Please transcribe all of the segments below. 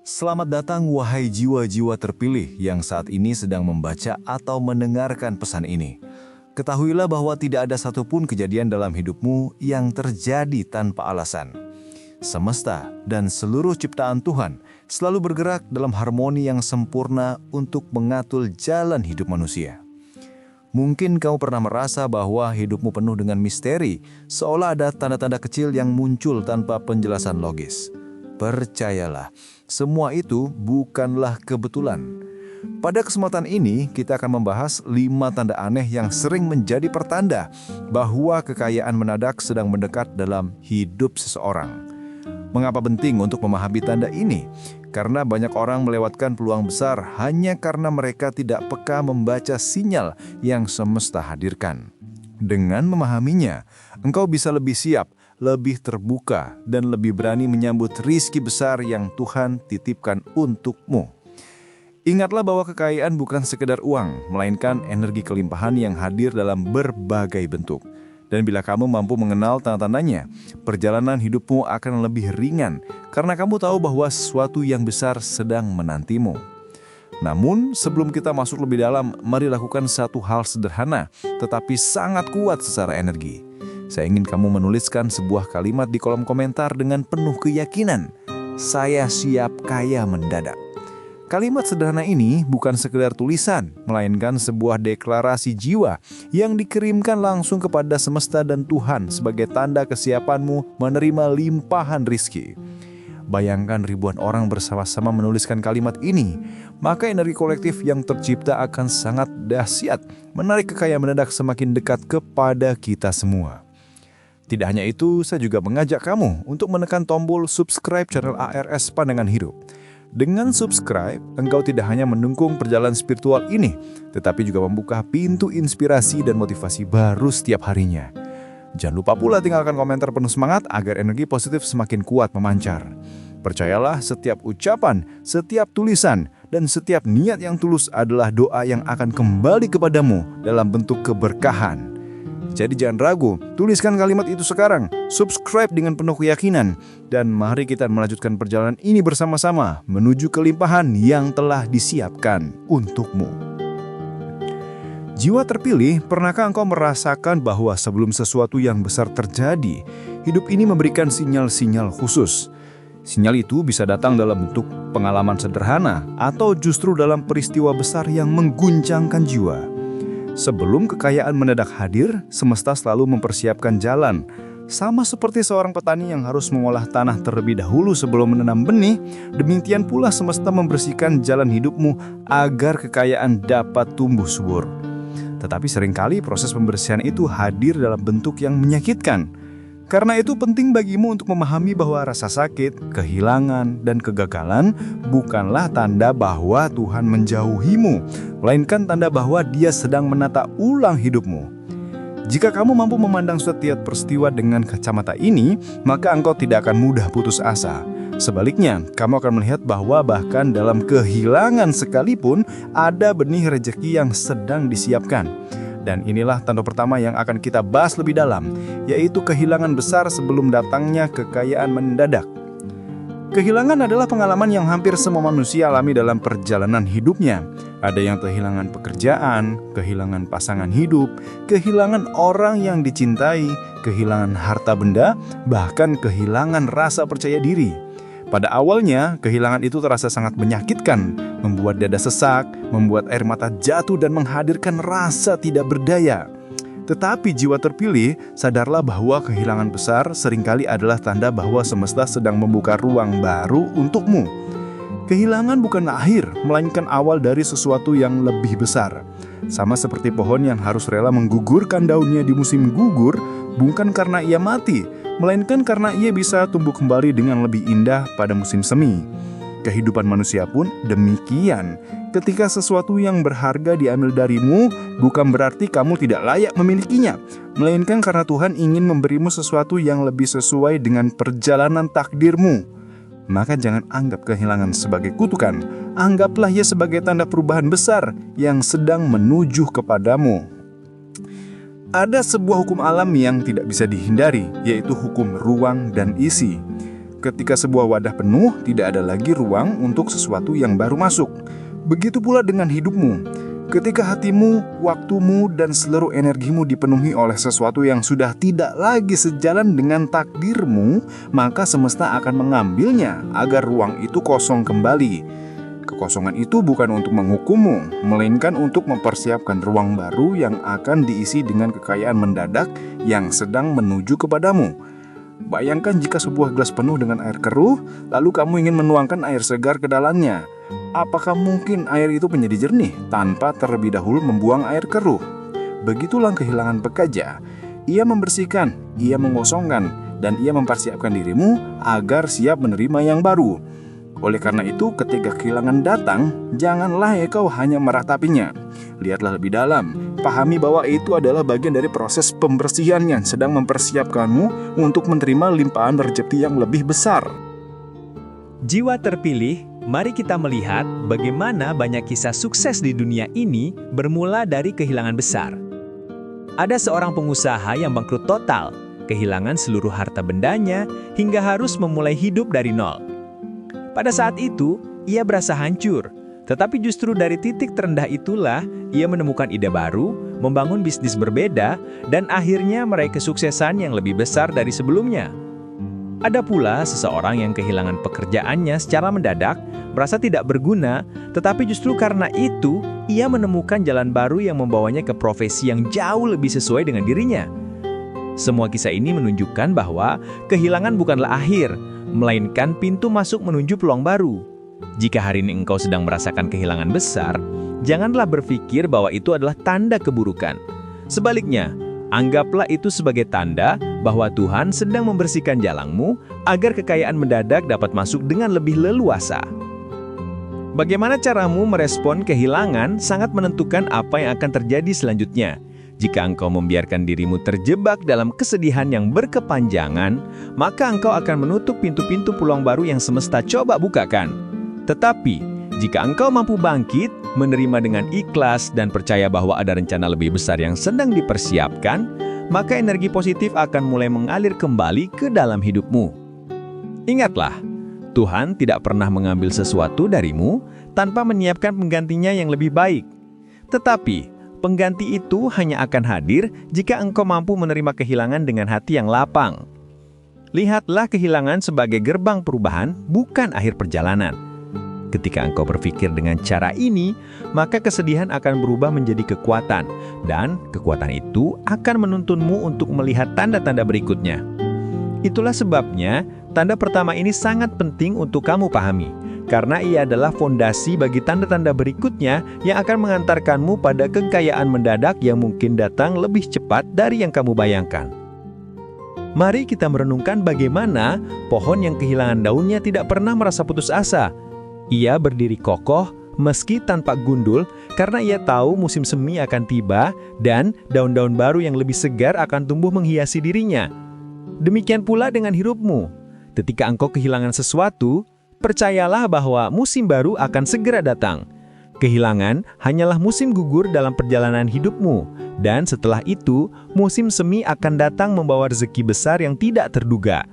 Selamat datang wahai jiwa-jiwa terpilih yang saat ini sedang membaca atau mendengarkan pesan ini. Ketahuilah bahwa tidak ada satupun kejadian dalam hidupmu yang terjadi tanpa alasan. Semesta dan seluruh ciptaan Tuhan selalu bergerak dalam harmoni yang sempurna untuk mengatur jalan hidup manusia. Mungkin kau pernah merasa bahwa hidupmu penuh dengan misteri, seolah ada tanda-tanda kecil yang muncul tanpa penjelasan logis. Percayalah, semua itu bukanlah kebetulan. Pada kesempatan ini, kita akan membahas 5 tanda aneh yang sering menjadi pertanda bahwa kekayaan mendadak sedang mendekat dalam hidup seseorang. Mengapa penting untuk memahami tanda ini? Karena banyak orang melewatkan peluang besar hanya karena mereka tidak peka membaca sinyal yang semesta hadirkan. Dengan memahaminya, engkau bisa lebih siap, lebih terbuka, dan lebih berani menyambut rizki besar yang Tuhan titipkan untukmu. Ingatlah bahwa kekayaan bukan sekedar uang, melainkan energi kelimpahan yang hadir dalam berbagai bentuk. Dan bila kamu mampu mengenal tanda-tandanya, perjalanan hidupmu akan lebih ringan, karena kamu tahu bahwa sesuatu yang besar sedang menantimu. Namun, sebelum kita masuk lebih dalam, mari lakukan satu hal sederhana, tetapi sangat kuat secara energi. Saya ingin kamu menuliskan sebuah kalimat di kolom komentar dengan penuh keyakinan. Saya siap kaya mendadak. Kalimat sederhana ini bukan sekedar tulisan, melainkan sebuah deklarasi jiwa yang dikirimkan langsung kepada semesta dan Tuhan sebagai tanda kesiapanmu menerima limpahan rizki. Bayangkan ribuan orang bersama-sama menuliskan kalimat ini, maka energi kolektif yang tercipta akan sangat dahsyat, menarik kekayaan mendadak semakin dekat kepada kita semua. Tidak hanya itu, saya juga mengajak kamu untuk menekan tombol subscribe channel ARS Pandangan Hidup. Dengan subscribe, engkau tidak hanya mendukung perjalanan spiritual ini, tetapi juga membuka pintu inspirasi dan motivasi baru setiap harinya. Jangan lupa pula tinggalkan komentar penuh semangat agar energi positif semakin kuat memancar. Percayalah, setiap ucapan, setiap tulisan, dan setiap niat yang tulus adalah doa yang akan kembali kepadamu dalam bentuk keberkahan. Jadi jangan ragu, tuliskan kalimat itu sekarang, subscribe dengan penuh keyakinan, dan mari kita melanjutkan perjalanan ini bersama-sama menuju kelimpahan yang telah disiapkan untukmu. Jiwa terpilih, pernahkah engkau merasakan bahwa sebelum sesuatu yang besar terjadi, hidup ini memberikan sinyal-sinyal khusus? Sinyal itu bisa datang dalam bentuk pengalaman sederhana atau justru dalam peristiwa besar yang mengguncangkan jiwa. Sebelum kekayaan mendadak hadir, semesta selalu mempersiapkan jalan. Sama seperti seorang petani yang harus mengolah tanah terlebih dahulu sebelum menanam benih, demikian pula semesta membersihkan jalan hidupmu agar kekayaan dapat tumbuh subur. Tetapi seringkali proses pembersihan itu hadir dalam bentuk yang menyakitkan. Karena itu penting bagimu untuk memahami bahwa rasa sakit, kehilangan, dan kegagalan bukanlah tanda bahwa Tuhan menjauhimu, melainkan tanda bahwa Dia sedang menata ulang hidupmu. Jika kamu mampu memandang setiap peristiwa dengan kacamata ini, maka engkau tidak akan mudah putus asa. Sebaliknya, kamu akan melihat bahwa bahkan dalam kehilangan sekalipun ada benih rezeki yang sedang disiapkan. Dan inilah tanda pertama yang akan kita bahas lebih dalam, yaitu kehilangan besar sebelum datangnya kekayaan mendadak. Kehilangan adalah pengalaman yang hampir semua manusia alami dalam perjalanan hidupnya. Ada yang kehilangan pekerjaan, kehilangan pasangan hidup, kehilangan orang yang dicintai, kehilangan harta benda, bahkan kehilangan rasa percaya diri. Pada awalnya, kehilangan itu terasa sangat menyakitkan, membuat dada sesak, membuat air mata jatuh dan menghadirkan rasa tidak berdaya. Tetapi jiwa terpilih, sadarlah bahwa kehilangan besar seringkali adalah tanda bahwa semesta sedang membuka ruang baru untukmu. Kehilangan bukan akhir, melainkan awal dari sesuatu yang lebih besar. Sama seperti pohon yang harus rela menggugurkan daunnya di musim gugur, bukan karena ia mati, melainkan karena ia bisa tumbuh kembali dengan lebih indah pada musim semi. Kehidupan manusia pun demikian. Ketika sesuatu yang berharga diambil darimu, bukan berarti kamu tidak layak memilikinya, melainkan karena Tuhan ingin memberimu sesuatu yang lebih sesuai dengan perjalanan takdirmu. Maka jangan anggap kehilangan sebagai kutukan, anggaplah ia sebagai tanda perubahan besar yang sedang menuju kepadamu. Ada sebuah hukum alam yang tidak bisa dihindari, yaitu hukum ruang dan isi. Ketika sebuah wadah penuh, tidak ada lagi ruang untuk sesuatu yang baru masuk. Begitu pula dengan hidupmu. Ketika hatimu, waktumu, dan seluruh energimu dipenuhi oleh sesuatu yang sudah tidak lagi sejalan dengan takdirmu, maka semesta akan mengambilnya agar ruang itu kosong kembali. Kekosongan itu bukan untuk menghukummu, melainkan untuk mempersiapkan ruang baru yang akan diisi dengan kekayaan mendadak yang sedang menuju kepadamu. Bayangkan jika sebuah gelas penuh dengan air keruh, lalu kamu ingin menuangkan air segar ke dalamnya. Apakah mungkin air itu menjadi jernih tanpa terlebih dahulu membuang air keruh? Begitulah kehilangan pekerja. Ia membersihkan, ia mengosongkan, dan ia mempersiapkan dirimu agar siap menerima yang baru. Oleh karena itu, ketika kehilangan datang, janganlah engkau hanya meratapinya. Lihatlah lebih dalam, pahami bahwa itu adalah bagian dari proses pembersihan yang sedang mempersiapkanmu untuk menerima limpahan rezeki yang lebih besar. Jiwa terpilih, mari kita melihat bagaimana banyak kisah sukses di dunia ini bermula dari kehilangan besar. Ada seorang pengusaha yang bangkrut total, kehilangan seluruh harta bendanya hingga harus memulai hidup dari nol. Pada saat itu, ia berasa hancur, tetapi justru dari titik terendah itulah ia menemukan ide baru, membangun bisnis berbeda, dan akhirnya meraih kesuksesan yang lebih besar dari sebelumnya. Ada pula seseorang yang kehilangan pekerjaannya secara mendadak, merasa tidak berguna, tetapi justru karena itu, ia menemukan jalan baru yang membawanya ke profesi yang jauh lebih sesuai dengan dirinya. Semua kisah ini menunjukkan bahwa kehilangan bukanlah akhir, melainkan pintu masuk menuju peluang baru. Jika hari ini engkau sedang merasakan kehilangan besar, janganlah berpikir bahwa itu adalah tanda keburukan. Sebaliknya, anggaplah itu sebagai tanda bahwa Tuhan sedang membersihkan jalanmu agar kekayaan mendadak dapat masuk dengan lebih leluasa. Bagaimana caramu merespon kehilangan sangat menentukan apa yang akan terjadi selanjutnya. Jika engkau membiarkan dirimu terjebak dalam kesedihan yang berkepanjangan, maka engkau akan menutup pintu-pintu peluang baru yang semesta coba bukakan. Tetapi, jika engkau mampu bangkit, menerima dengan ikhlas dan percaya bahwa ada rencana lebih besar yang sedang dipersiapkan, maka energi positif akan mulai mengalir kembali ke dalam hidupmu. Ingatlah, Tuhan tidak pernah mengambil sesuatu darimu tanpa menyiapkan penggantinya yang lebih baik. Tetapi, pengganti itu hanya akan hadir jika engkau mampu menerima kehilangan dengan hati yang lapang. Lihatlah kehilangan sebagai gerbang perubahan, bukan akhir perjalanan. Ketika engkau berpikir dengan cara ini, maka kesedihan akan berubah menjadi kekuatan, dan kekuatan itu akan menuntunmu untuk melihat tanda-tanda berikutnya. Itulah sebabnya, tanda pertama ini sangat penting untuk kamu pahami. Karena ia adalah fondasi bagi tanda-tanda berikutnya yang akan mengantarkanmu pada kekayaan mendadak yang mungkin datang lebih cepat dari yang kamu bayangkan. Mari kita merenungkan bagaimana pohon yang kehilangan daunnya tidak pernah merasa putus asa. Ia berdiri kokoh meski tanpa gundul karena ia tahu musim semi akan tiba dan daun-daun baru yang lebih segar akan tumbuh menghiasi dirinya. Demikian pula dengan hidupmu. Ketika engkau kehilangan sesuatu, percayalah bahwa musim baru akan segera datang. Kehilangan hanyalah musim gugur dalam perjalanan hidupmu, dan setelah itu, musim semi akan datang membawa rezeki besar yang tidak terduga.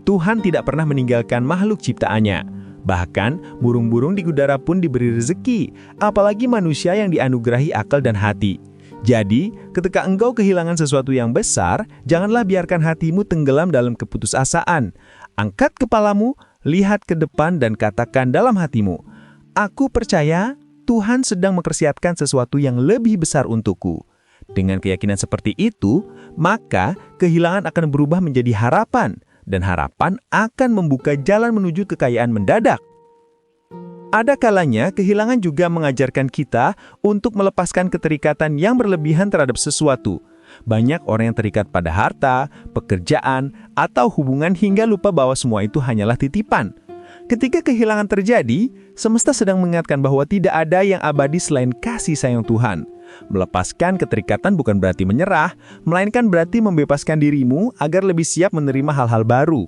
Tuhan tidak pernah meninggalkan makhluk ciptaannya. Bahkan, burung-burung di udara pun diberi rezeki, apalagi manusia yang dianugerahi akal dan hati. Jadi, ketika engkau kehilangan sesuatu yang besar, janganlah biarkan hatimu tenggelam dalam keputusasaan. Angkat kepalamu, lihat ke depan dan katakan dalam hatimu, "Aku percaya Tuhan sedang mempersiapkan sesuatu yang lebih besar untukku." Dengan keyakinan seperti itu, maka kehilangan akan berubah menjadi harapan, dan harapan akan membuka jalan menuju kekayaan mendadak. Ada kalanya kehilangan juga mengajarkan kita untuk melepaskan keterikatan yang berlebihan terhadap sesuatu. Banyak orang yang terikat pada harta, pekerjaan, atau hubungan hingga lupa bahwa semua itu hanyalah titipan. Ketika kehilangan terjadi, semesta sedang mengingatkan bahwa tidak ada yang abadi selain kasih sayang Tuhan. Melepaskan keterikatan bukan berarti menyerah, melainkan berarti membebaskan dirimu agar lebih siap menerima hal-hal baru.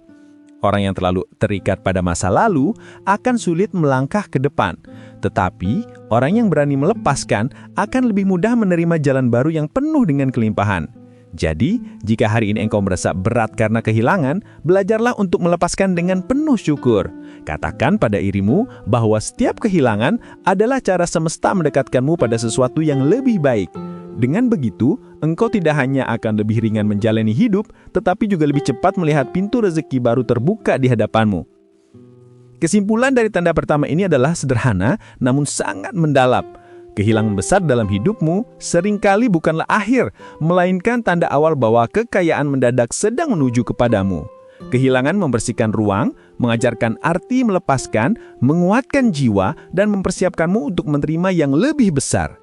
Orang yang terlalu terikat pada masa lalu akan sulit melangkah ke depan. Tetapi, orang yang berani melepaskan akan lebih mudah menerima jalan baru yang penuh dengan kelimpahan. Jadi, jika hari ini engkau merasa berat karena kehilangan, belajarlah untuk melepaskan dengan penuh syukur. Katakan pada dirimu bahwa setiap kehilangan adalah cara semesta mendekatkanmu pada sesuatu yang lebih baik. Dengan begitu, engkau tidak hanya akan lebih ringan menjalani hidup, tetapi juga lebih cepat melihat pintu rezeki baru terbuka di hadapanmu. Kesimpulan dari tanda pertama ini adalah sederhana, namun sangat mendalam. Kehilangan besar dalam hidupmu seringkali bukanlah akhir, melainkan tanda awal bahwa kekayaan mendadak sedang menuju kepadamu. Kehilangan membersihkan ruang, mengajarkan arti melepaskan, menguatkan jiwa, dan mempersiapkanmu untuk menerima yang lebih besar.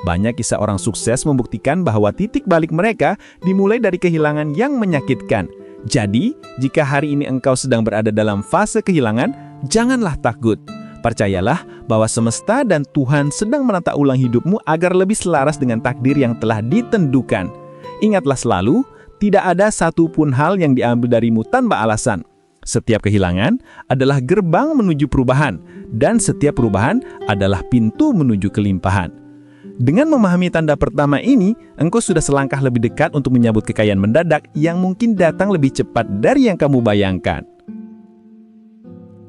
Banyak kisah orang sukses membuktikan bahwa titik balik mereka dimulai dari kehilangan yang menyakitkan. Jadi, jika hari ini engkau sedang berada dalam fase kehilangan, janganlah takut. Percayalah bahwa semesta dan Tuhan sedang menata ulang hidupmu agar lebih selaras dengan takdir yang telah ditentukan. Ingatlah selalu, tidak ada satupun hal yang diambil darimu tanpa alasan. Setiap kehilangan adalah gerbang menuju perubahan, dan setiap perubahan adalah pintu menuju kelimpahan. Dengan memahami tanda pertama ini, engkau sudah selangkah lebih dekat untuk menyambut kekayaan mendadak yang mungkin datang lebih cepat dari yang kamu bayangkan.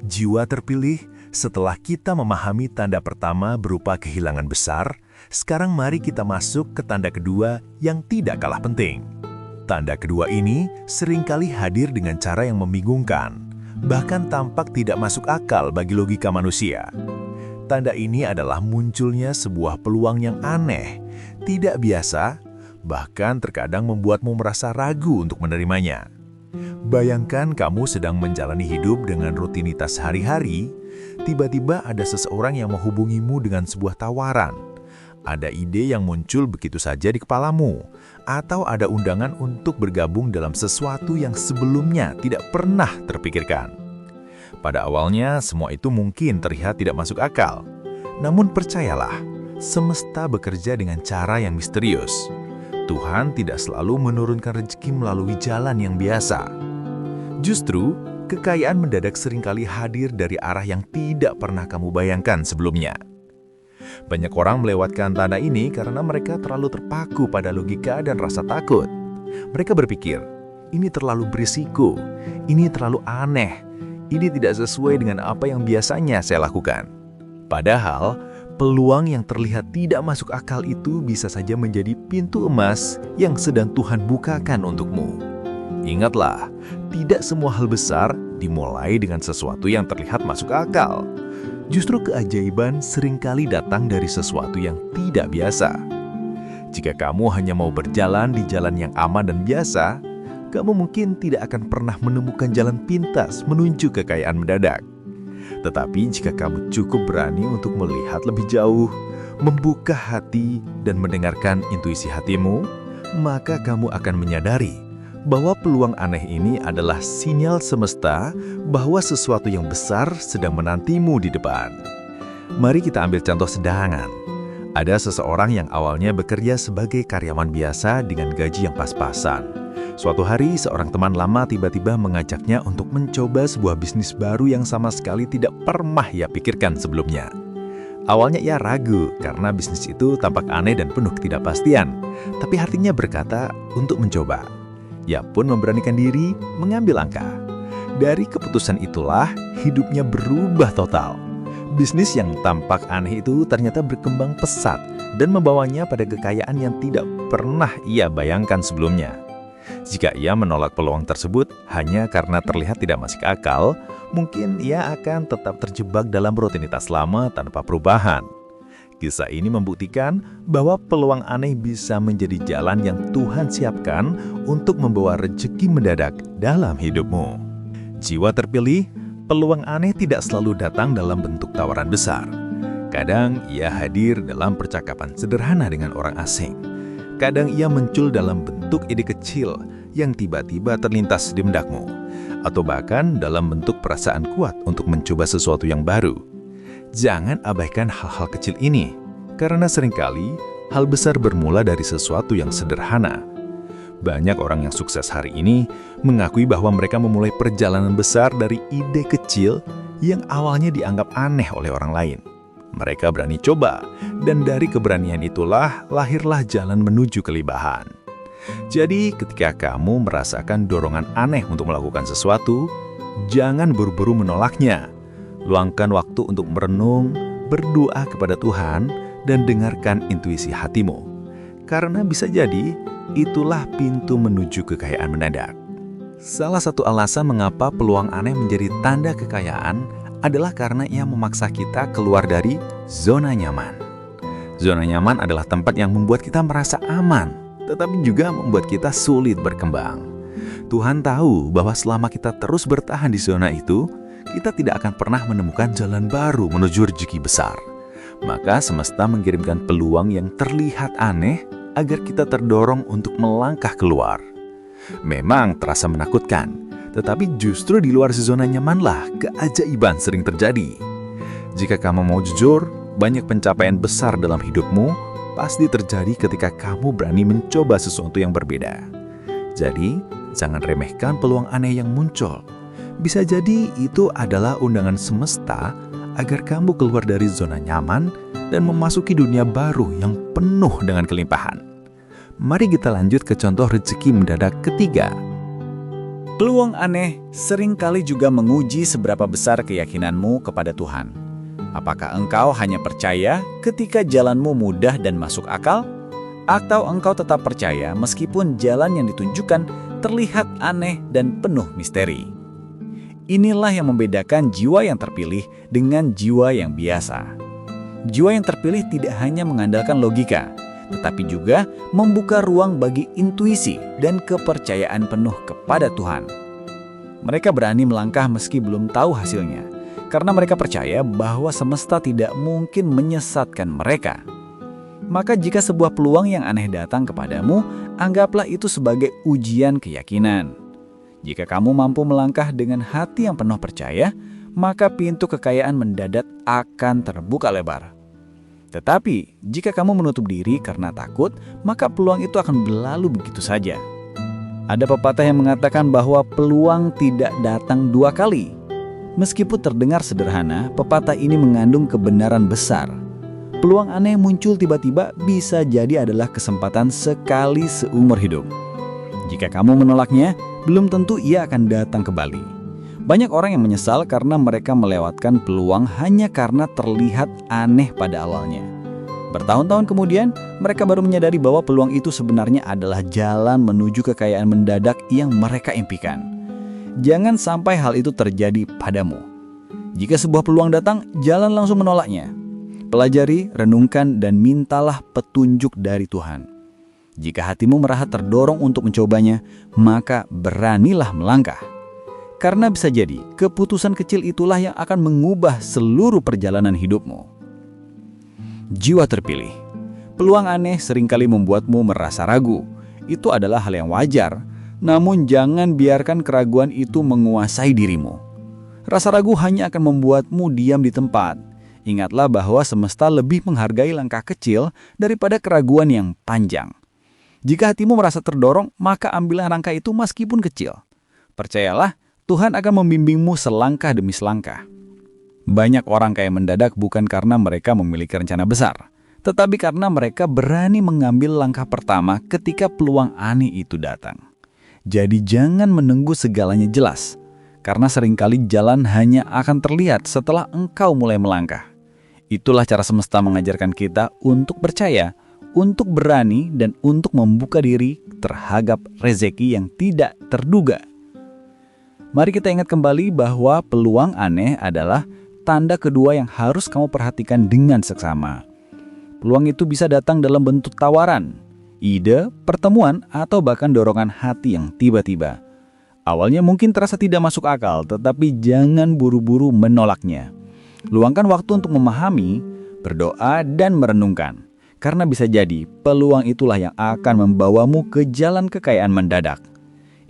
Jiwa terpilih, setelah kita memahami tanda pertama berupa kehilangan besar, sekarang mari kita masuk ke tanda kedua yang tidak kalah penting. Tanda kedua ini seringkali hadir dengan cara yang membingungkan, bahkan tampak tidak masuk akal bagi logika manusia. Tanda ini adalah munculnya sebuah peluang yang aneh, tidak biasa, bahkan terkadang membuatmu merasa ragu untuk menerimanya. Bayangkan kamu sedang menjalani hidup dengan rutinitas hari-hari, tiba-tiba ada seseorang yang menghubungimu dengan sebuah tawaran. Ada ide yang muncul begitu saja di kepalamu, atau ada undangan untuk bergabung dalam sesuatu yang sebelumnya tidak pernah terpikirkan. Pada awalnya, semua itu mungkin terlihat tidak masuk akal. Namun percayalah, semesta bekerja dengan cara yang misterius. Tuhan tidak selalu menurunkan rezeki melalui jalan yang biasa. Justru, kekayaan mendadak seringkali hadir dari arah yang tidak pernah kamu bayangkan sebelumnya. Banyak orang melewatkan tanda ini karena mereka terlalu terpaku pada logika dan rasa takut. Mereka berpikir, ini terlalu berisiko, ini terlalu aneh, ini tidak sesuai dengan apa yang biasanya saya lakukan. Padahal, peluang yang terlihat tidak masuk akal itu bisa saja menjadi pintu emas yang sedang Tuhan bukakan untukmu. Ingatlah, tidak semua hal besar dimulai dengan sesuatu yang terlihat masuk akal. Justru keajaiban seringkali datang dari sesuatu yang tidak biasa. Jika kamu hanya mau berjalan di jalan yang aman dan biasa, kamu mungkin tidak akan pernah menemukan jalan pintas menuju kekayaan mendadak. Tetapi jika kamu cukup berani untuk melihat lebih jauh, membuka hati dan mendengarkan intuisi hatimu, maka kamu akan menyadari bahwa peluang aneh ini adalah sinyal semesta bahwa sesuatu yang besar sedang menantimu di depan. Mari kita ambil contoh sederhana. Ada seseorang yang awalnya bekerja sebagai karyawan biasa dengan gaji yang pas-pasan. Suatu hari, seorang teman lama tiba-tiba mengajaknya untuk mencoba sebuah bisnis baru yang sama sekali tidak pernah ia pikirkan sebelumnya. Awalnya ia ragu karena bisnis itu tampak aneh dan penuh ketidakpastian, tapi hatinya berkata untuk mencoba. Ia pun memberanikan diri mengambil langkah. Dari keputusan itulah hidupnya berubah total. Bisnis yang tampak aneh itu ternyata berkembang pesat dan membawanya pada kekayaan yang tidak pernah ia bayangkan sebelumnya. Jika ia menolak peluang tersebut hanya karena terlihat tidak masuk akal, mungkin ia akan tetap terjebak dalam rutinitas lama tanpa perubahan. Kisah ini membuktikan bahwa peluang aneh bisa menjadi jalan yang Tuhan siapkan untuk membawa rezeki mendadak dalam hidupmu. Jiwa terpilih, peluang aneh tidak selalu datang dalam bentuk tawaran besar. Kadang ia hadir dalam percakapan sederhana dengan orang asing. Kadang ia muncul dalam bentuk ide kecil yang tiba-tiba terlintas di bendakmu, atau bahkan dalam bentuk perasaan kuat untuk mencoba sesuatu yang baru. Jangan abaikan hal-hal kecil ini, karena seringkali hal besar bermula dari sesuatu yang sederhana. Banyak orang yang sukses hari ini mengakui bahwa mereka memulai perjalanan besar dari ide kecil yang awalnya dianggap aneh oleh orang lain. Mereka berani coba, dan dari keberanian itulah lahirlah jalan menuju kelimpahan. Jadi, ketika kamu merasakan dorongan aneh untuk melakukan sesuatu, jangan buru-buru menolaknya. Luangkan waktu untuk merenung, berdoa kepada Tuhan, dan dengarkan intuisi hatimu. Karena bisa jadi, itulah pintu menuju kekayaan mendadak. Salah satu alasan mengapa peluang aneh menjadi tanda kekayaan adalah karena ia memaksa kita keluar dari zona nyaman. Zona nyaman adalah tempat yang membuat kita merasa aman, tetapi juga membuat kita sulit berkembang. Tuhan tahu bahwa selama kita terus bertahan di zona itu, kita tidak akan pernah menemukan jalan baru menuju rezeki besar. Maka semesta mengirimkan peluang yang terlihat aneh agar kita terdorong untuk melangkah keluar. Memang terasa menakutkan, tetapi justru di luar zona nyamanlah keajaiban sering terjadi. Jika kamu mau jujur, banyak pencapaian besar dalam hidupmu pasti terjadi ketika kamu berani mencoba sesuatu yang berbeda. Jadi, jangan remehkan peluang aneh yang muncul. Bisa jadi itu adalah undangan semesta agar kamu keluar dari zona nyaman dan memasuki dunia baru yang penuh dengan kelimpahan. Mari kita lanjut ke contoh rezeki mendadak ketiga. Peluang aneh seringkali juga menguji seberapa besar keyakinanmu kepada Tuhan. Apakah engkau hanya percaya ketika jalanmu mudah dan masuk akal? Atau engkau tetap percaya meskipun jalan yang ditunjukkan terlihat aneh dan penuh misteri? Inilah yang membedakan jiwa yang terpilih dengan jiwa yang biasa. Jiwa yang terpilih tidak hanya mengandalkan logika, tetapi juga membuka ruang bagi intuisi dan kepercayaan penuh kepada Tuhan. Mereka berani melangkah meski belum tahu hasilnya, karena mereka percaya bahwa semesta tidak mungkin menyesatkan mereka. Maka jika sebuah peluang yang aneh datang kepadamu, anggaplah itu sebagai ujian keyakinan. Jika kamu mampu melangkah dengan hati yang penuh percaya, maka pintu kekayaan mendadak akan terbuka lebar. Tetapi, jika kamu menutup diri karena takut, maka peluang itu akan berlalu begitu saja. Ada pepatah yang mengatakan bahwa peluang tidak datang dua kali. Meskipun terdengar sederhana, pepatah ini mengandung kebenaran besar. Peluang aneh muncul tiba-tiba bisa jadi adalah kesempatan sekali seumur hidup. Jika kamu menolaknya, belum tentu ia akan datang kembali. Banyak orang yang menyesal karena mereka melewatkan peluang hanya karena terlihat aneh pada awalnya. Bertahun-tahun kemudian, mereka baru menyadari bahwa peluang itu sebenarnya adalah jalan menuju kekayaan mendadak yang mereka impikan. Jangan sampai hal itu terjadi padamu. Jika sebuah peluang datang, jangan langsung menolaknya. Pelajari, renungkan, dan mintalah petunjuk dari Tuhan. Jika hatimu merasa terdorong untuk mencobanya, maka beranilah melangkah. Karena bisa jadi, keputusan kecil itulah yang akan mengubah seluruh perjalanan hidupmu. Jiwa terpilih. Peluang aneh seringkali membuatmu merasa ragu. Itu adalah hal yang wajar, namun jangan biarkan keraguan itu menguasai dirimu. Rasa ragu hanya akan membuatmu diam di tempat. Ingatlah bahwa semesta lebih menghargai langkah kecil daripada keraguan yang panjang. Jika hatimu merasa terdorong, maka ambillah langkah itu meskipun kecil. Percayalah, Tuhan akan membimbingmu selangkah demi selangkah. Banyak orang kaya mendadak bukan karena mereka memiliki rencana besar, tetapi karena mereka berani mengambil langkah pertama ketika peluang aneh itu datang. Jadi jangan menunggu segalanya jelas, karena seringkali jalan hanya akan terlihat setelah engkau mulai melangkah. Itulah cara semesta mengajarkan kita untuk percaya, untuk berani, dan untuk membuka diri terhadap rezeki yang tidak terduga. Mari kita ingat kembali bahwa peluang aneh adalah tanda kedua yang harus kamu perhatikan dengan seksama. Peluang itu bisa datang dalam bentuk tawaran, ide, pertemuan, atau bahkan dorongan hati yang tiba-tiba. Awalnya mungkin terasa tidak masuk akal, tetapi jangan buru-buru menolaknya. Luangkan waktu untuk memahami, berdoa, dan merenungkan. Karena bisa jadi peluang itulah yang akan membawamu ke jalan kekayaan mendadak.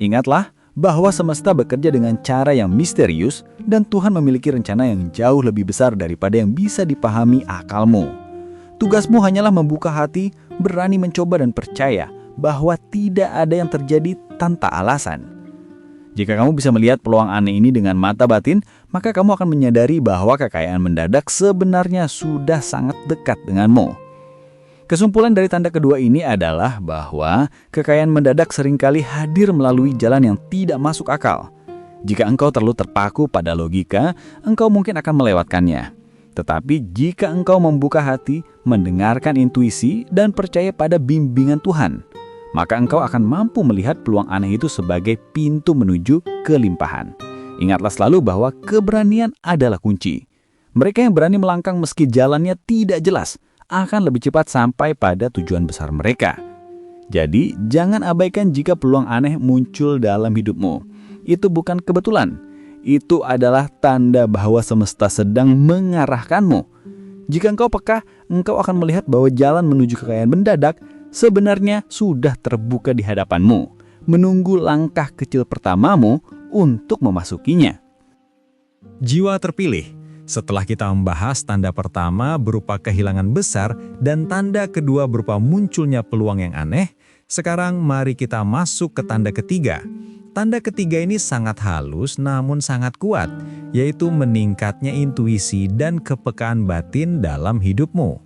Ingatlah bahwa semesta bekerja dengan cara yang misterius dan Tuhan memiliki rencana yang jauh lebih besar daripada yang bisa dipahami akalmu. Tugasmu hanyalah membuka hati, berani mencoba dan percaya bahwa tidak ada yang terjadi tanpa alasan. Jika kamu bisa melihat peluang aneh ini dengan mata batin, maka kamu akan menyadari bahwa kekayaan mendadak sebenarnya sudah sangat dekat denganmu. Kesimpulan dari tanda kedua ini adalah bahwa kekayaan mendadak seringkali hadir melalui jalan yang tidak masuk akal. Jika engkau terlalu terpaku pada logika, engkau mungkin akan melewatkannya. Tetapi jika engkau membuka hati, mendengarkan intuisi, dan percaya pada bimbingan Tuhan, maka engkau akan mampu melihat peluang aneh itu sebagai pintu menuju kelimpahan. Ingatlah selalu bahwa keberanian adalah kunci. Mereka yang berani melangkah meski jalannya tidak jelas, akan lebih cepat sampai pada tujuan besar mereka. Jadi, jangan abaikan jika peluang aneh muncul dalam hidupmu. Itu bukan kebetulan. Itu adalah tanda bahwa semesta sedang mengarahkanmu. Jika engkau peka, engkau akan melihat bahwa jalan menuju kekayaan mendadak sebenarnya sudah terbuka di hadapanmu, menunggu langkah kecil pertamamu untuk memasukinya. Jiwa terpilih. Setelah kita membahas tanda pertama berupa kehilangan besar dan tanda kedua berupa munculnya peluang yang aneh, sekarang mari kita masuk ke tanda ketiga. Tanda ketiga ini sangat halus namun sangat kuat, yaitu meningkatnya intuisi dan kepekaan batin dalam hidupmu.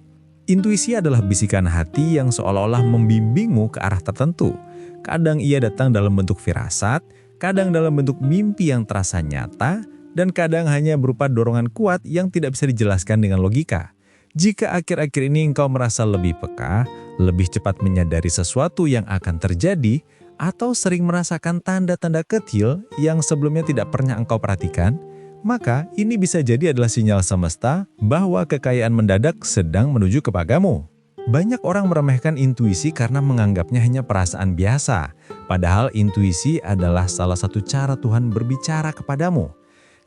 Intuisi adalah bisikan hati yang seolah-olah membimbingmu ke arah tertentu. Kadang ia datang dalam bentuk firasat, kadang dalam bentuk mimpi yang terasa nyata, dan kadang hanya berupa dorongan kuat yang tidak bisa dijelaskan dengan logika. Jika akhir-akhir ini engkau merasa lebih peka, lebih cepat menyadari sesuatu yang akan terjadi, atau sering merasakan tanda-tanda kecil yang sebelumnya tidak pernah engkau perhatikan, maka ini bisa jadi adalah sinyal semesta bahwa kekayaan mendadak sedang menuju kepadamu. Banyak orang meremehkan intuisi karena menganggapnya hanya perasaan biasa, padahal intuisi adalah salah satu cara Tuhan berbicara kepadamu.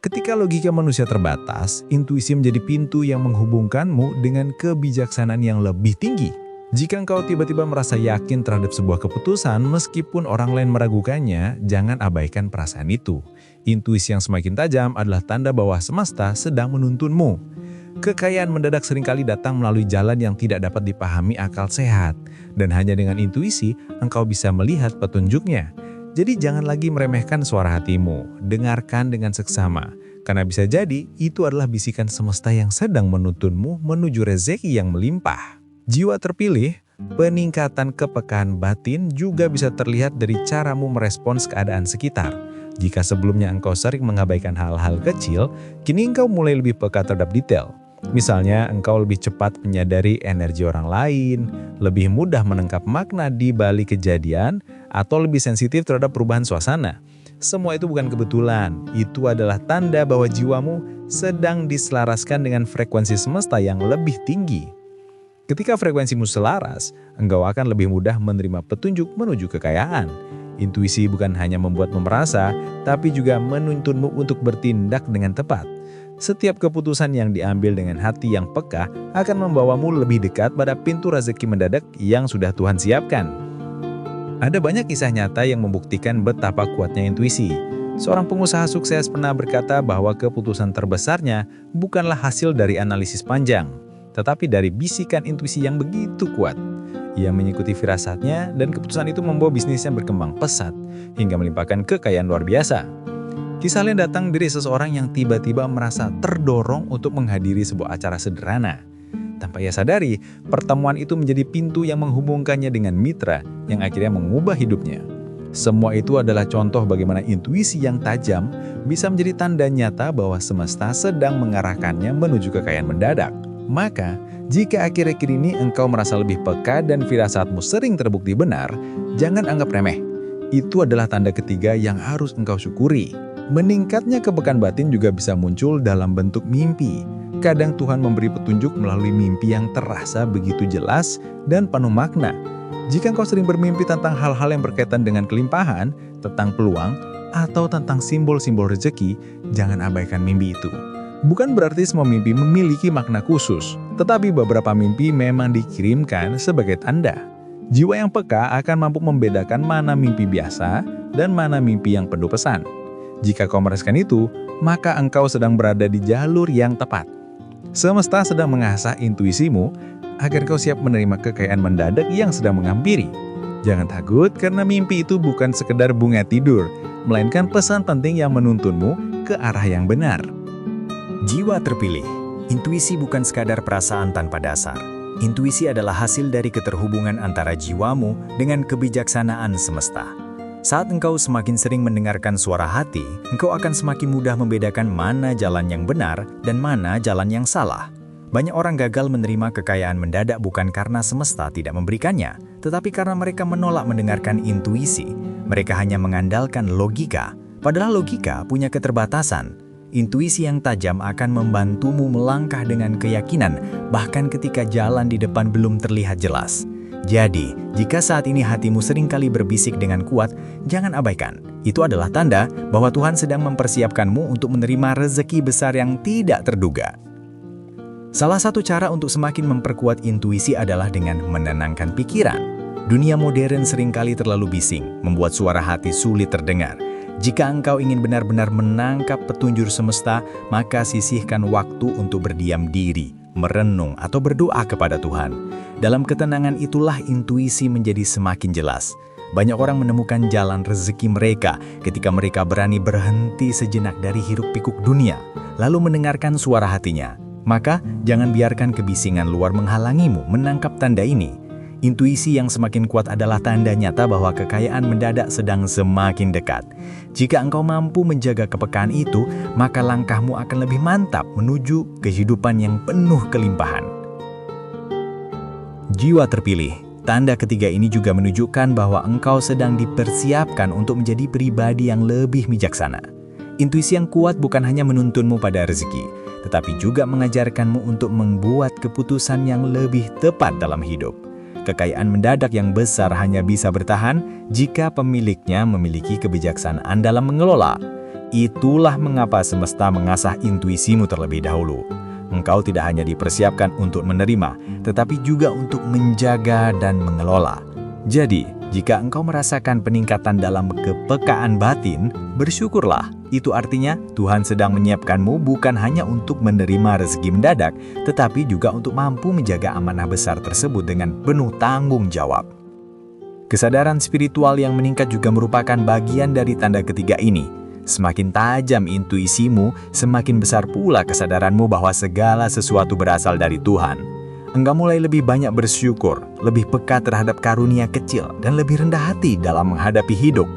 Ketika logika manusia terbatas, intuisi menjadi pintu yang menghubungkanmu dengan kebijaksanaan yang lebih tinggi. Jika engkau tiba-tiba merasa yakin terhadap sebuah keputusan, meskipun orang lain meragukannya, jangan abaikan perasaan itu. Intuisi yang semakin tajam adalah tanda bahwa semesta sedang menuntunmu. Kekayaan mendadak seringkali datang melalui jalan yang tidak dapat dipahami akal sehat. Dan hanya dengan intuisi, engkau bisa melihat petunjuknya. Jadi jangan lagi meremehkan suara hatimu, dengarkan dengan seksama. Karena bisa jadi itu adalah bisikan semesta yang sedang menuntunmu menuju rezeki yang melimpah. Jiwa terpilih, peningkatan kepekaan batin juga bisa terlihat dari caramu merespons keadaan sekitar. Jika sebelumnya engkau sering mengabaikan hal-hal kecil, kini engkau mulai lebih peka terhadap detail. Misalnya, engkau lebih cepat menyadari energi orang lain, lebih mudah menangkap makna di balik kejadian, atau lebih sensitif terhadap perubahan suasana. Semua itu bukan kebetulan, itu adalah tanda bahwa jiwamu sedang diselaraskan dengan frekuensi semesta yang lebih tinggi. Ketika frekuensimu selaras, engkau akan lebih mudah menerima petunjuk menuju kekayaan. Intuisi bukan hanya membuatmu merasa, tapi juga menuntunmu untuk bertindak dengan tepat. Setiap keputusan yang diambil dengan hati yang peka akan membawamu lebih dekat pada pintu rezeki mendadak yang sudah Tuhan siapkan. Ada banyak kisah nyata yang membuktikan betapa kuatnya intuisi. Seorang pengusaha sukses pernah berkata bahwa keputusan terbesarnya bukanlah hasil dari analisis panjang, tetapi dari bisikan intuisi yang begitu kuat. Ia mengikuti firasatnya dan keputusan itu membawa bisnisnya berkembang pesat hingga melimpahkan kekayaan luar biasa. Kisah lain datang dari seseorang yang tiba-tiba merasa terdorong untuk menghadiri sebuah acara sederhana. Tanpa ia sadari, pertemuan itu menjadi pintu yang menghubungkannya dengan mitra yang akhirnya mengubah hidupnya. Semua itu adalah contoh bagaimana intuisi yang tajam bisa menjadi tanda nyata bahwa semesta sedang mengarahkannya menuju kekayaan mendadak. Maka, jika akhir-akhir ini engkau merasa lebih peka dan firasatmu sering terbukti benar, jangan anggap remeh. Itu adalah tanda ketiga yang harus engkau syukuri. Meningkatnya kepekaan batin juga bisa muncul dalam bentuk mimpi. Kadang Tuhan memberi petunjuk melalui mimpi yang terasa begitu jelas dan penuh makna. Jika engkau sering bermimpi tentang hal-hal yang berkaitan dengan kelimpahan, tentang peluang, atau tentang simbol-simbol rezeki, jangan abaikan mimpi itu. Bukan berarti semua mimpi memiliki makna khusus, tetapi beberapa mimpi memang dikirimkan sebagai tanda. Jiwa yang peka akan mampu membedakan mana mimpi biasa dan mana mimpi yang penuh pesan. Jika kau merasakan itu, maka engkau sedang berada di jalur yang tepat. Semesta sedang mengasah intuisimu agar kau siap menerima kekayaan mendadak yang sedang menghampiri. Jangan takut karena mimpi itu bukan sekedar bunga tidur, melainkan pesan penting yang menuntunmu ke arah yang benar. Jiwa terpilih, intuisi bukan sekadar perasaan tanpa dasar. Intuisi adalah hasil dari keterhubungan antara jiwamu dengan kebijaksanaan semesta. Saat engkau semakin sering mendengarkan suara hati, engkau akan semakin mudah membedakan mana jalan yang benar dan mana jalan yang salah. Banyak orang gagal menerima kekayaan mendadak bukan karena semesta tidak memberikannya, tetapi karena mereka menolak mendengarkan intuisi. Mereka hanya mengandalkan logika, padahal logika punya keterbatasan. Intuisi yang tajam akan membantumu melangkah dengan keyakinan, bahkan ketika jalan di depan belum terlihat jelas. Jadi, jika saat ini hatimu seringkali berbisik dengan kuat, jangan abaikan. Itu adalah tanda bahwa Tuhan sedang mempersiapkanmu untuk menerima rezeki besar yang tidak terduga. Salah satu cara untuk semakin memperkuat intuisi adalah dengan menenangkan pikiran. Dunia modern seringkali terlalu bising, membuat suara hati sulit terdengar. Jika engkau ingin benar-benar menangkap petunjuk semesta, maka sisihkan waktu untuk berdiam diri, merenung, atau berdoa kepada Tuhan. Dalam ketenangan itulah intuisi menjadi semakin jelas. Banyak orang menemukan jalan rezeki mereka ketika mereka berani berhenti sejenak dari hiruk-pikuk dunia, lalu mendengarkan suara hatinya. Maka, jangan biarkan kebisingan luar menghalangimu menangkap tanda ini. Intuisi yang semakin kuat adalah tanda nyata bahwa kekayaan mendadak sedang semakin dekat. Jika engkau mampu menjaga kepekaan itu, maka langkahmu akan lebih mantap menuju kehidupan yang penuh kelimpahan. Jiwa terpilih. Tanda ketiga ini juga menunjukkan bahwa engkau sedang dipersiapkan untuk menjadi pribadi yang lebih bijaksana. Intuisi yang kuat bukan hanya menuntunmu pada rezeki, tetapi juga mengajarkanmu untuk membuat keputusan yang lebih tepat dalam hidup. Kekayaan mendadak yang besar hanya bisa bertahan jika pemiliknya memiliki kebijaksanaan dalam mengelola. Itulah mengapa semesta mengasah intuisimu terlebih dahulu. Engkau tidak hanya dipersiapkan untuk menerima, tetapi juga untuk menjaga dan mengelola. Jadi, jika engkau merasakan peningkatan dalam kepekaan batin, bersyukurlah. Itu artinya Tuhan sedang menyiapkanmu bukan hanya untuk menerima rezeki mendadak, tetapi juga untuk mampu menjaga amanah besar tersebut dengan penuh tanggung jawab. Kesadaran spiritual yang meningkat juga merupakan bagian dari tanda ketiga ini. Semakin tajam intuisimu, semakin besar pula kesadaranmu bahwa segala sesuatu berasal dari Tuhan. Engkau mulai lebih banyak bersyukur, lebih peka terhadap karunia kecil, dan lebih rendah hati dalam menghadapi hidup.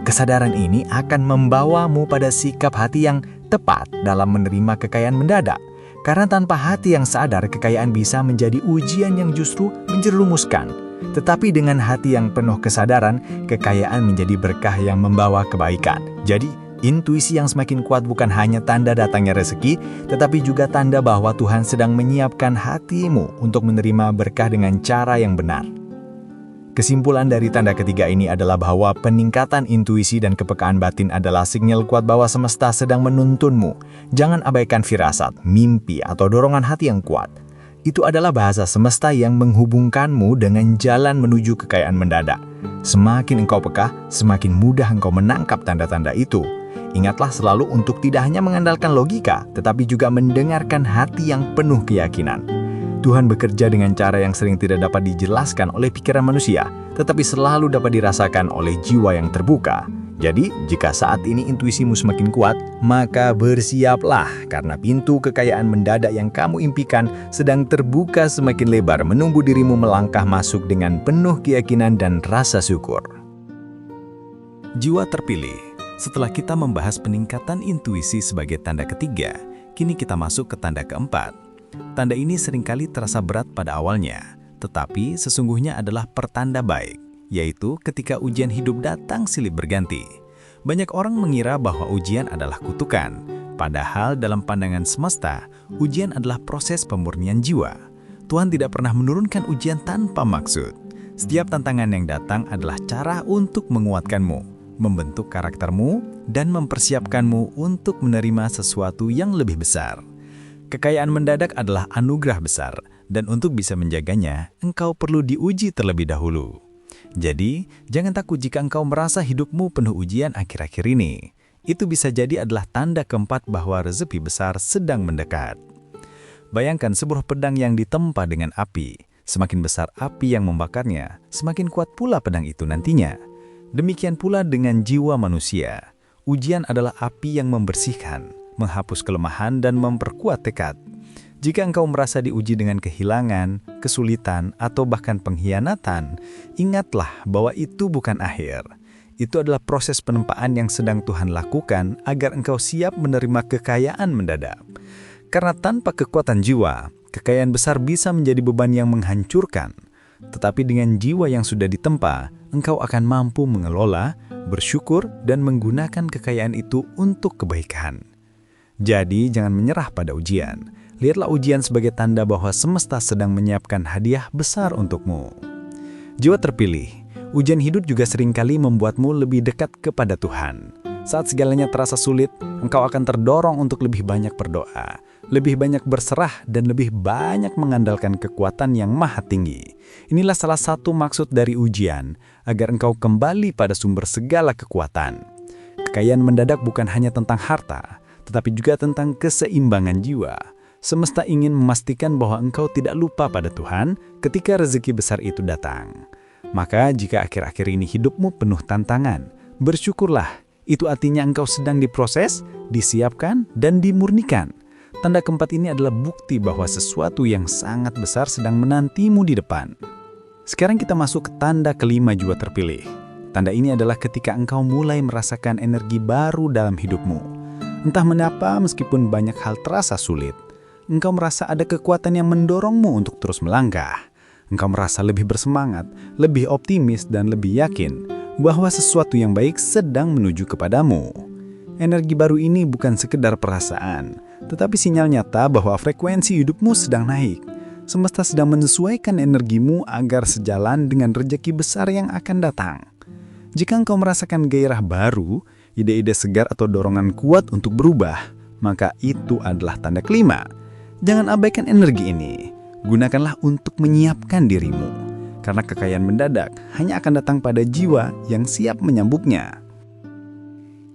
Kesadaran ini akan membawamu pada sikap hati yang tepat dalam menerima kekayaan mendadak. Karena tanpa hati yang sadar, kekayaan bisa menjadi ujian yang justru menjerumuskan. Tetapi dengan hati yang penuh kesadaran, kekayaan menjadi berkah yang membawa kebaikan. Jadi, intuisi yang semakin kuat bukan hanya tanda datangnya rezeki, tetapi juga tanda bahwa Tuhan sedang menyiapkan hatimu untuk menerima berkah dengan cara yang benar. Kesimpulan dari tanda ketiga ini adalah bahwa peningkatan intuisi dan kepekaan batin adalah sinyal kuat bahwa semesta sedang menuntunmu. Jangan abaikan firasat, mimpi, atau dorongan hati yang kuat. Itu adalah bahasa semesta yang menghubungkanmu dengan jalan menuju kekayaan mendadak. Semakin engkau peka, semakin mudah engkau menangkap tanda-tanda itu. Ingatlah selalu untuk tidak hanya mengandalkan logika, tetapi juga mendengarkan hati yang penuh keyakinan. Tuhan bekerja dengan cara yang sering tidak dapat dijelaskan oleh pikiran manusia, tetapi selalu dapat dirasakan oleh jiwa yang terbuka. Jadi, jika saat ini intuisimu semakin kuat, maka bersiaplah karena pintu kekayaan mendadak yang kamu impikan sedang terbuka semakin lebar menunggu dirimu melangkah masuk dengan penuh keyakinan dan rasa syukur. Jiwa terpilih. Setelah kita membahas peningkatan intuisi sebagai tanda ketiga, kini kita masuk ke tanda keempat. Tanda ini seringkali terasa berat pada awalnya, tetapi sesungguhnya adalah pertanda baik, yaitu ketika ujian hidup datang silih berganti. Banyak orang mengira bahwa ujian adalah kutukan, padahal dalam pandangan semesta, ujian adalah proses pemurnian jiwa. Tuhan tidak pernah menurunkan ujian tanpa maksud. Setiap tantangan yang datang adalah cara untuk menguatkanmu, membentuk karaktermu, dan mempersiapkanmu untuk menerima sesuatu yang lebih besar. Kekayaan mendadak adalah anugerah besar, dan untuk bisa menjaganya, engkau perlu diuji terlebih dahulu. Jadi, jangan takut jika engkau merasa hidupmu penuh ujian akhir-akhir ini. Itu bisa jadi adalah tanda keempat bahwa rezeki besar sedang mendekat. Bayangkan sebuah pedang yang ditempa dengan api. Semakin besar api yang membakarnya, semakin kuat pula pedang itu nantinya. Demikian pula dengan jiwa manusia. Ujian adalah api yang membersihkan, menghapus kelemahan dan memperkuat tekad. Jika engkau merasa diuji dengan kehilangan, kesulitan, atau bahkan pengkhianatan, ingatlah bahwa itu bukan akhir. Itu adalah proses penempaan yang sedang Tuhan lakukan agar engkau siap menerima kekayaan mendadak. Karena tanpa kekuatan jiwa, kekayaan besar bisa menjadi beban yang menghancurkan. Tetapi dengan jiwa yang sudah ditempa, engkau akan mampu mengelola, bersyukur, dan menggunakan kekayaan itu untuk kebaikan. Jadi, jangan menyerah pada ujian. Lihatlah ujian sebagai tanda bahwa semesta sedang menyiapkan hadiah besar untukmu. Jiwa terpilih, ujian hidup juga seringkali membuatmu lebih dekat kepada Tuhan. Saat segalanya terasa sulit, engkau akan terdorong untuk lebih banyak berdoa, lebih banyak berserah, dan lebih banyak mengandalkan kekuatan yang maha tinggi. Inilah salah satu maksud dari ujian, agar engkau kembali pada sumber segala kekuatan. Kekayaan mendadak bukan hanya tentang harta, tetapi juga tentang keseimbangan jiwa. Semesta ingin memastikan bahwa engkau tidak lupa pada Tuhan ketika rezeki besar itu datang. Maka jika akhir-akhir ini hidupmu penuh tantangan, bersyukurlah. Itu artinya engkau sedang diproses, disiapkan, dan dimurnikan. Tanda keempat ini adalah bukti bahwa sesuatu yang sangat besar sedang menantimu di depan. Sekarang kita masuk ke tanda kelima jiwa terpilih. Tanda ini adalah ketika engkau mulai merasakan energi baru dalam hidupmu. Entah mengapa, meskipun banyak hal terasa sulit, engkau merasa ada kekuatan yang mendorongmu untuk terus melangkah. Engkau merasa lebih bersemangat, lebih optimis, dan lebih yakin bahwa sesuatu yang baik sedang menuju kepadamu. Energi baru ini bukan sekedar perasaan, tetapi sinyal nyata bahwa frekuensi hidupmu sedang naik. Semesta sedang menyesuaikan energimu agar sejalan dengan rejeki besar yang akan datang. Jika engkau merasakan gairah baru, ide-ide segar atau dorongan kuat untuk berubah, maka itu adalah tanda kelima. Jangan abaikan energi ini. Gunakanlah untuk menyiapkan dirimu. Karena kekayaan mendadak hanya akan datang pada jiwa yang siap menyambutnya.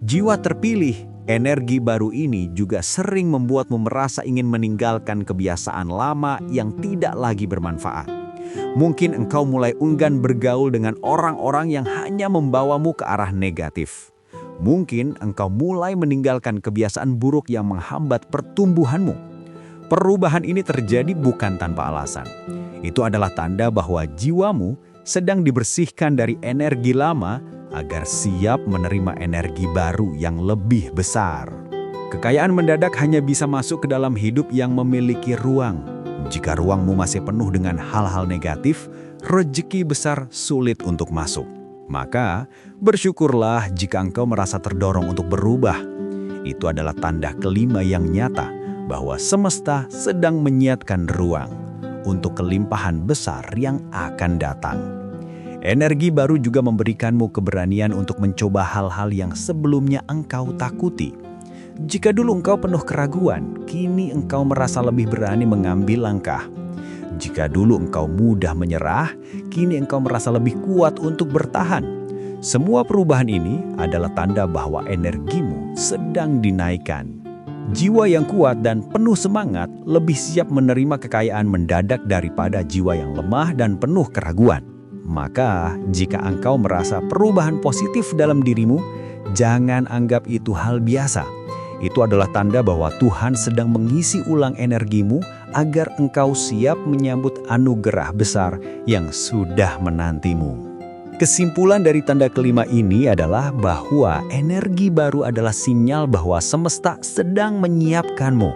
Jiwa terpilih, energi baru ini juga sering membuatmu merasa ingin meninggalkan kebiasaan lama yang tidak lagi bermanfaat. Mungkin engkau mulai enggan bergaul dengan orang-orang yang hanya membawamu ke arah negatif. Mungkin engkau mulai meninggalkan kebiasaan buruk yang menghambat pertumbuhanmu. Perubahan ini terjadi bukan tanpa alasan. Itu adalah tanda bahwa jiwamu sedang dibersihkan dari energi lama agar siap menerima energi baru yang lebih besar. Kekayaan mendadak hanya bisa masuk ke dalam hidup yang memiliki ruang. Jika ruangmu masih penuh dengan hal-hal negatif, rezeki besar sulit untuk masuk. Maka, bersyukurlah jika engkau merasa terdorong untuk berubah. Itu adalah tanda kelima yang nyata bahwa semesta sedang menyiapkan ruang untuk kelimpahan besar yang akan datang. Energi baru juga memberikanmu keberanian untuk mencoba hal-hal yang sebelumnya engkau takuti. Jika dulu engkau penuh keraguan, kini engkau merasa lebih berani mengambil langkah. Jika dulu engkau mudah menyerah, kini engkau merasa lebih kuat untuk bertahan. Semua perubahan ini adalah tanda bahwa energimu sedang dinaikkan. Jiwa yang kuat dan penuh semangat lebih siap menerima kekayaan mendadak daripada jiwa yang lemah dan penuh keraguan. Maka, jika engkau merasa perubahan positif dalam dirimu, jangan anggap itu hal biasa. Itu adalah tanda bahwa Tuhan sedang mengisi ulang energimu agar engkau siap menyambut anugerah besar yang sudah menantimu. Kesimpulan dari tanda kelima ini adalah bahwa energi baru adalah sinyal bahwa semesta sedang menyiapkanmu.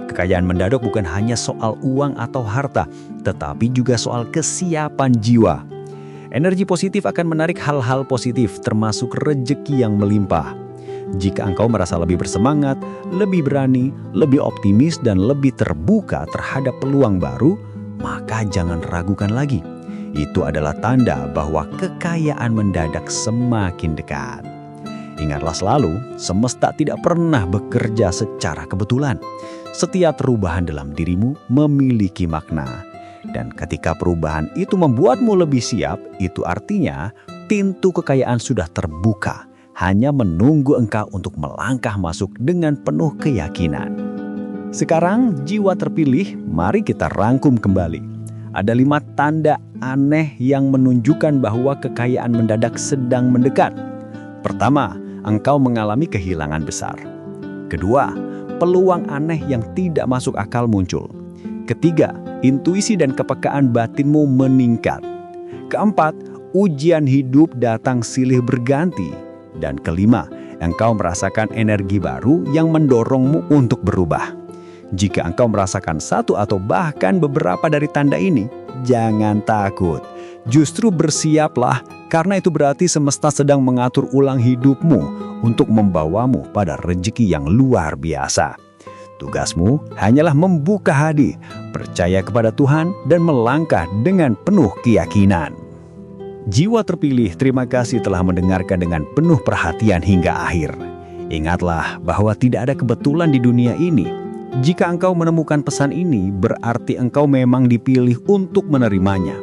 Kekayaan mendadak bukan hanya soal uang atau harta, tetapi juga soal kesiapan jiwa. Energi positif akan menarik hal-hal positif, termasuk rezeki yang melimpah. Jika engkau merasa lebih bersemangat, lebih berani, lebih optimis, dan lebih terbuka terhadap peluang baru, maka jangan ragukan lagi. Itu adalah tanda bahwa kekayaan mendadak semakin dekat. Ingatlah selalu, semesta tidak pernah bekerja secara kebetulan. Setiap perubahan dalam dirimu memiliki makna. Dan ketika perubahan itu membuatmu lebih siap, itu artinya pintu kekayaan sudah terbuka. Hanya menunggu engkau untuk melangkah masuk dengan penuh keyakinan. Sekarang, jiwa terpilih, mari kita rangkum kembali. Ada 5 tanda aneh yang menunjukkan bahwa kekayaan mendadak sedang mendekat. Pertama, engkau mengalami kehilangan besar. Kedua, peluang aneh yang tidak masuk akal muncul. Ketiga, intuisi dan kepekaan batinmu meningkat. Keempat, ujian hidup datang silih berganti. Dan kelima, engkau merasakan energi baru yang mendorongmu untuk berubah. Jika engkau merasakan satu atau bahkan beberapa dari tanda ini, jangan takut. Justru bersiaplah, karena itu berarti semesta sedang mengatur ulang hidupmu untuk membawamu pada rezeki yang luar biasa. Tugasmu hanyalah membuka hati, percaya kepada Tuhan, dan melangkah dengan penuh keyakinan. Jiwa terpilih, terima kasih telah mendengarkan dengan penuh perhatian hingga akhir. Ingatlah bahwa tidak ada kebetulan di dunia ini. Jika engkau menemukan pesan ini, berarti engkau memang dipilih untuk menerimanya.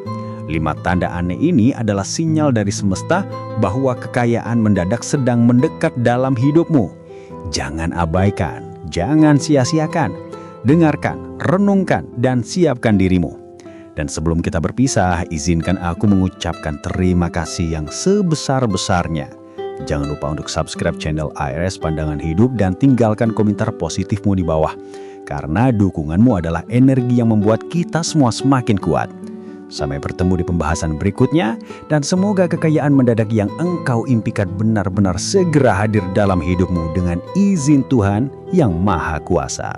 5 tanda aneh ini adalah sinyal dari semesta bahwa kekayaan mendadak sedang mendekat dalam hidupmu. Jangan abaikan, jangan sia-siakan. Dengarkan, renungkan, dan siapkan dirimu. Dan sebelum kita berpisah, izinkan aku mengucapkan terima kasih yang sebesar-besarnya. Jangan lupa untuk subscribe channel ARS Pandangan Hidup dan tinggalkan komentar positifmu di bawah. Karena dukunganmu adalah energi yang membuat kita semua semakin kuat. Sampai bertemu di pembahasan berikutnya, dan semoga kekayaan mendadak yang engkau impikan benar-benar segera hadir dalam hidupmu dengan izin Tuhan yang Maha Kuasa.